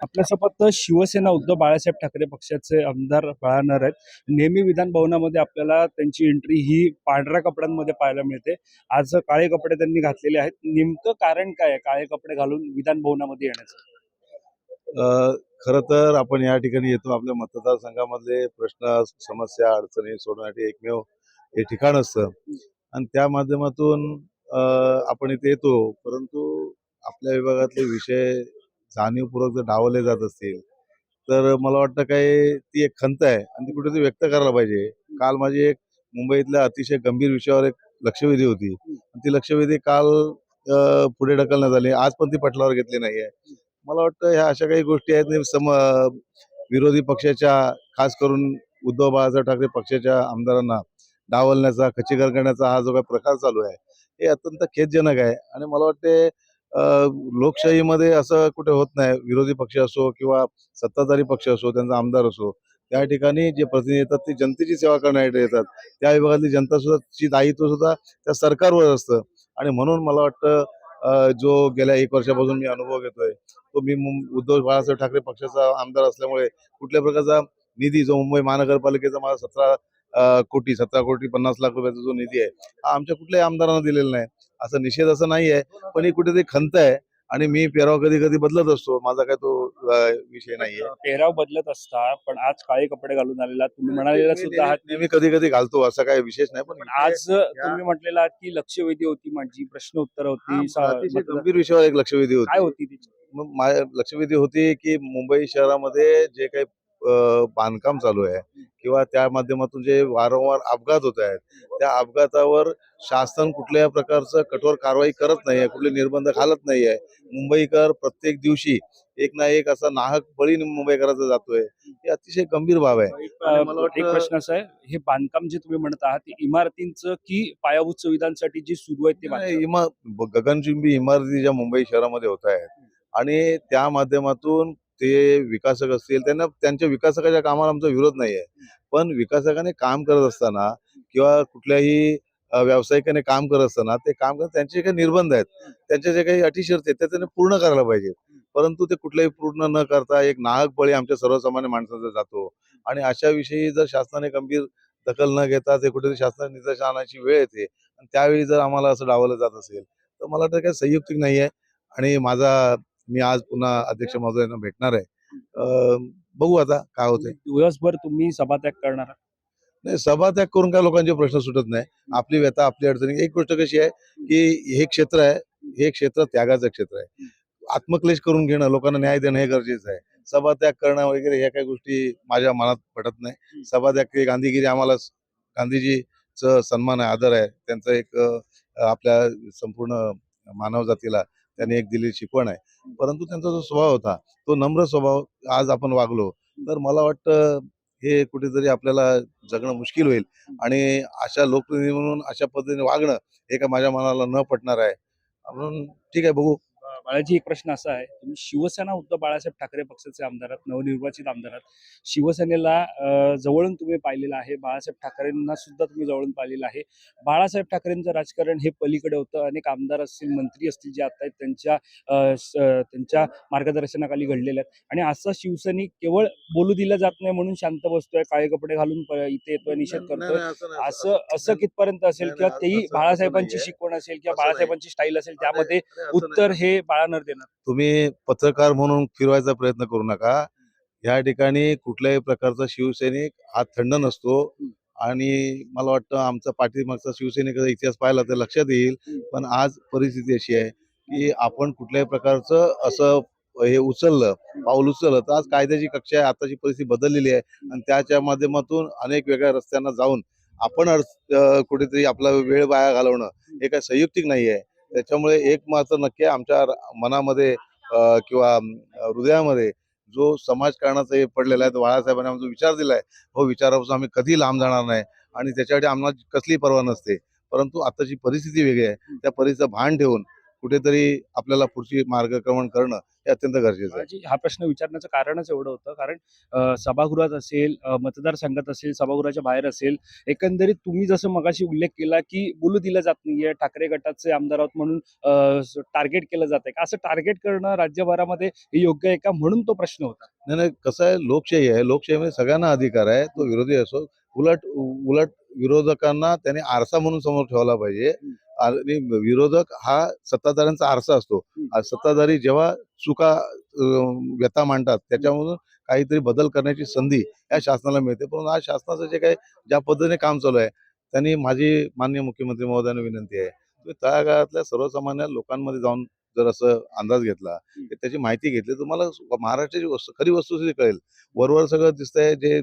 आपल्यासोबत शिवसेना उद्धव बाळासाहेब ठाकरे पक्षाचे आमदार राहणार आहेत. नेहमी विधान भवनामध्ये आपल्याला त्यांची एंट्री ही पांढऱ्या कपड्यांमध्ये पाहायला मिळते. आज काळे कपडे त्यांनी घातलेले आहेत. नेमकं कारण काय आहे काळे कपडे घालून विधान भवनामध्ये येण्याचं? खरं तर आपण या ठिकाणी येतो आपल्या मतदारसंघामधले प्रश्न, समस्या, अडचणी सोडवण्यासाठी एकमेव हे ठिकाण असतं आणि त्या माध्यमातून आपण इथे येतो. परंतु आपल्या विभागातले विषय जाणीवपूर्वक जर डावले जात असतील तर मला वाटतं काय ती एक खंत आहे आणि ती कुठेतरी व्यक्त करायला पाहिजे. काल माझी एक मुंबईतल्या अतिशय गंभीर विषयावर एक लक्षवेधी होती. ती लक्षवेधी काल पुढे ढकलण्यात आली. आज पण ती पटलावर घेतली नाहीये. मला वाटतं ह्या अशा काही गोष्टी आहेत विरोधी पक्षाच्या, खास करून उद्धव बाळासाहेब ठाकरे पक्षाच्या आमदारांना डावलण्याचा, खच्चीकर करण्याचा हा जो काही प्रकार चालू आहे हे अत्यंत खेदजनक आहे. आणि मला वाटते लोकशाहीमध्ये असं कुठे होत नाही. विरोधी पक्ष असो किंवा सत्ताधारी पक्ष असो, त्यांचा आमदार असो, त्या ठिकाणी जे प्रतिनिधी येतात ते जनतेची सेवा करण्यासाठी येतात. त्या विभागातली जनता सुद्धा ची दायित्व सुद्धा त्या सरकारवर असतं. आणि म्हणून मला वाटतं जो गेल्या 1 वर्षापासून मी अनुभव घेतोय तो मी उद्धव बाळासाहेब ठाकरे पक्षाचा आमदार असल्यामुळे कुठल्या प्रकारचा निधी जो मुंबई महानगरपालिकेचा मला 17 कोटी 50 लाख रुपयाचा जो निधी आहे हा आमच्या कुठल्याही आमदारांना दिलेला नाही. असा निषेध असं नाही आहे, पण ही कुठेतरी खंत आहे. आणि मी पेहराव कधी कधी बदलत असतो, माझा काय तो विषय नाहीये. पेहराव बदलत असता पण आज काळे कपडे घालून आलेला तुम्ही म्हणालेला सुद्धा आहात. नेहमी कधी कधी घालतो, असं काही विशेष नाही. पण आज तुम्ही म्हटलेला आहात की लक्षवेधी होती, माझी प्रश्न उत्तर होती, अतिशय गंभीर विषयावर एक लक्षवेधी काय होती. होती ती? मग माझ्या लक्षवेधी होती की मुंबई शहरामध्ये जे काही बांधकाम चालू आहे किंवा त्या माध्यमातून जे वारंवार अपघात होत आहेत त्या अपघातावर शासन कुठल्या प्रकारचं कठोर कारवाई करत नाहीये, कुठले निर्बंध घालत नाहीये. मुंबईकर प्रत्येक दिवशी एक ना एक असा नाहक बळी मुंबईकरांचा जातोय. ही अतिशय गंभीर बाब आहे. आणि मला एक वाटतं प्रश्न असा आहे, हे बांधकाम जे तुम्ही म्हणत आहात ते इमारतींचं की पायाभूत सुविधांसाठी जी सुरू आहे ते बांधकाम? गगनचुंबी इमारती ज्या मुंबई शहरामध्ये होत आहेत आणि त्या माध्यमातून ते विकासक असतील त्यांना त्यांच्या विकासकाच्या कामाला आमचा विरोध नाहीये. पण विकासकाने काम करत असताना किंवा कुठल्याही व्यावसायिकाने काम करत असताना ते काम करत त्यांचे जे काही निर्बंध आहेत, त्यांच्या जे काही अटी शर्ती आहेत त्या त्याने पूर्ण करायला पाहिजे. परंतु ते कुठलेही पूर्ण न करता एक नाहक बळी आमच्या सर्वसामान्य माणसाचा जातो. आणि अशा विषयी जर शासनाने गंभीर दखल न घेता ते कुठेतरी शासनाने निदर्शनास आणायची वेळ येते आणि त्यावेळी जर आम्हाला असं डावलं जात असेल तर मला तर काही संयुक्तिक नाहीये. आणि मी आज पुन्हा अध्यक्ष महोदयांना भेटणार आहे. बघू आता काय होतंय. दिवसभर तुम्ही सभात्याग करणार आहात? नाही, सभात्याग करून काय लोकांचे प्रश्न सुटत नाही. आपली व्यथा, आपली अडचणी. एक गोष्ट कशी आहे की हे क्षेत्र त्यागाचं क्षेत्र आहे. आत्मक्लेश करून घेणं, लोकांना न्याय देणं हे गरजेचं आहे. सभात्याग करणं वगैरे ह्या काही गोष्टी माझ्या मनात पटत नाही. सभात्याग गांधीगिरी आम्हाला गांधीजीचं सन्मान आहे, आदर आहे. त्यांचं एक आपल्या संपूर्ण मानव जातीला त्यांनी एक दिलेली शिकवण आहे. परंतु त्यांचा जो स्वभाव होता तो नम्र स्वभाव आज आपण वागलो तर मला वाटतं हे कुठेतरी आपल्याला जगणं मुश्किल होईल. आणि अशा लोकप्रतिनिधी म्हणून अशा पद्धतीने वागणं हे काय माझ्या मनाला न पटणार आहे. म्हणून ठीक आहे, बघू. बाळाजी, एक प्रश्न असा आहे, तुम्ही शिवसेना उद्धव बाळासाहेब ठाकरे पक्षाचे आमदार आहात, नवनिर्वाचित आमदार आहात. शिवसेनेला जवळून तुम्ही पाहिलेलं आहे, बाळासाहेब ठाकरेंना सुद्धा तुम्ही जवळून पाहिलेलं आहे. बाळासाहेब ठाकरेंचं राजकारण हे पलीकडे होतं. अनेक आमदार असतील, मंत्री असतील जे आता आहेत त्यांच्या मार्गदर्शनाखाली घडलेले आहेत. आणि असा शिवसैनिक केवळ बोलू दिलं जात नाही म्हणून शांत बसतोय, काळे कपडे घालून इथे येतोय, निषेध करतोय, असं कितपर्यंत असेल? किंवा तेही बाळासाहेबांची शिकवण असेल किंवा बाळासाहेबांची स्टाईल असेल त्यामध्ये उत्तर हे बाळांवर देणार? तुम्ही पत्रकार म्हणून फिरवायचा प्रयत्न करू नका. या ठिकाणी कुठल्याही प्रकारचा शिवसैनिक हा थंड नसतो. आणि मला वाटतं आमचा पाठीमागचा शिवसैनिकाचा इतिहास पाहिला तर लक्षात येईल. पण आज परिस्थिती अशी आहे की आपण कुठल्याही प्रकारचं असं पाऊल उचललं तर आज कायद्याची कक्षा आहे. आताची परिस्थिती बदललेली आहे आणि त्याच्या माध्यमातून अनेक वेगळ्या रस्त्यांना जाऊन आपण कुठेतरी आपला वेळ वाया घालवणं हे काही संयुक्तिक नाही आहे. त्याच्यामुळे एक मात्र नक्की आहे, आमच्या मनामध्ये किंवा हृदयामध्ये जो समाजकारणाचा हे पडलेला आहे, बाळासाहेबांनी आमचा विचार दिलाय, हो विचारापासून आम्ही कधी लांब जाणार नाही. आणि त्याच्यासाठी आम्हाला कसली पर्वा नसते. परंतु आताची परिस्थिती वेगळी आहे. त्या परिस्थितीचं भान ठेवून कुठेतरी आपल्याला पुढची मार्गक्रमण करणं हे अत्यंत गरजेचं आहे. बाळाजी, हा प्रश्न विचारण्याचं कारणच एवढं होतं कारण सभागृहात असेल, मतदारसंघात असेल, सभागृहाच्या बाहेर असेल, एकंदरीत तुम्ही जसं मगाशी उल्लेख केला की बोलू दिलं जात नाहीये, ठाकरे गटाचे आमदार आहोत म्हणून टार्गेट केलं जात आहे. असं टार्गेट करणं राज्यभरामध्ये हे योग्य आहे का, म्हणून तो प्रश्न होता. नाही नाही, कसं आहे, लोकशाही आहे, लोकशाहीमध्ये सगळ्यांना अधिकार आहे, तो विरोधी असो. उलट उलट विरोधकांना त्याने आरसा म्हणून समोर ठेवला पाहिजे. आणि विरोधक हा सत्ताधाऱ्यांचा आरसा असतो. आज सत्ताधारी जेव्हा चुका व्यथा मांडतात त्याच्यामधून काहीतरी बदल करण्याची संधी या शासनाला मिळते. परंतु आज शासनाचं जे काही ज्या पद्धतीने काम चालू आहे, त्यांनी माझी माननीय मुख्यमंत्री महोदयांना विनंती आहे, तुम्ही तळागाळातल्या सर्वसामान्य लोकांमध्ये जाऊन जर असं अंदाज घेतला, की त्याची माहिती घेतली, तुम्हाला महाराष्ट्राची खरी वस्तुस्थिती कळेल. वरवर सगळं दिसतंय, जे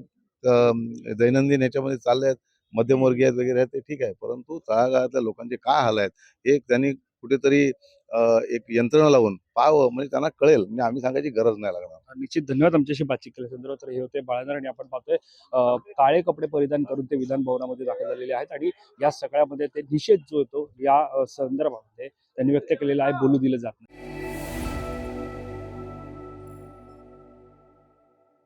दैनंदिन याच्यामध्ये चालले आहेत, मध्यमवर्गीय आहेत वगैरे आहेत, ते ठीक आहे. परंतु तळागाळातल्या लोकांचे काय हाल आहेत हे त्यांनी कुठेतरी एक यंत्रणा लावून पाहावं, म्हणजे त्यांना कळेल. म्हणजे आम्ही सांगायची गरज नाही लागणार. निश्चित धन्यवाद आमच्याशी बातचीत केल्याबद्दल. तर हे होते बाळांदर आणि आपण पाहतोय काळे कपडे परिधान करून ते विधान भवनामध्ये दाखल झालेले आहेत आणि या सगळ्यामध्ये ते निषेध जो होतो या संदर्भामध्ये त्यांनी व्यक्त केलेला आहे, बोलू दिलं जात नाही.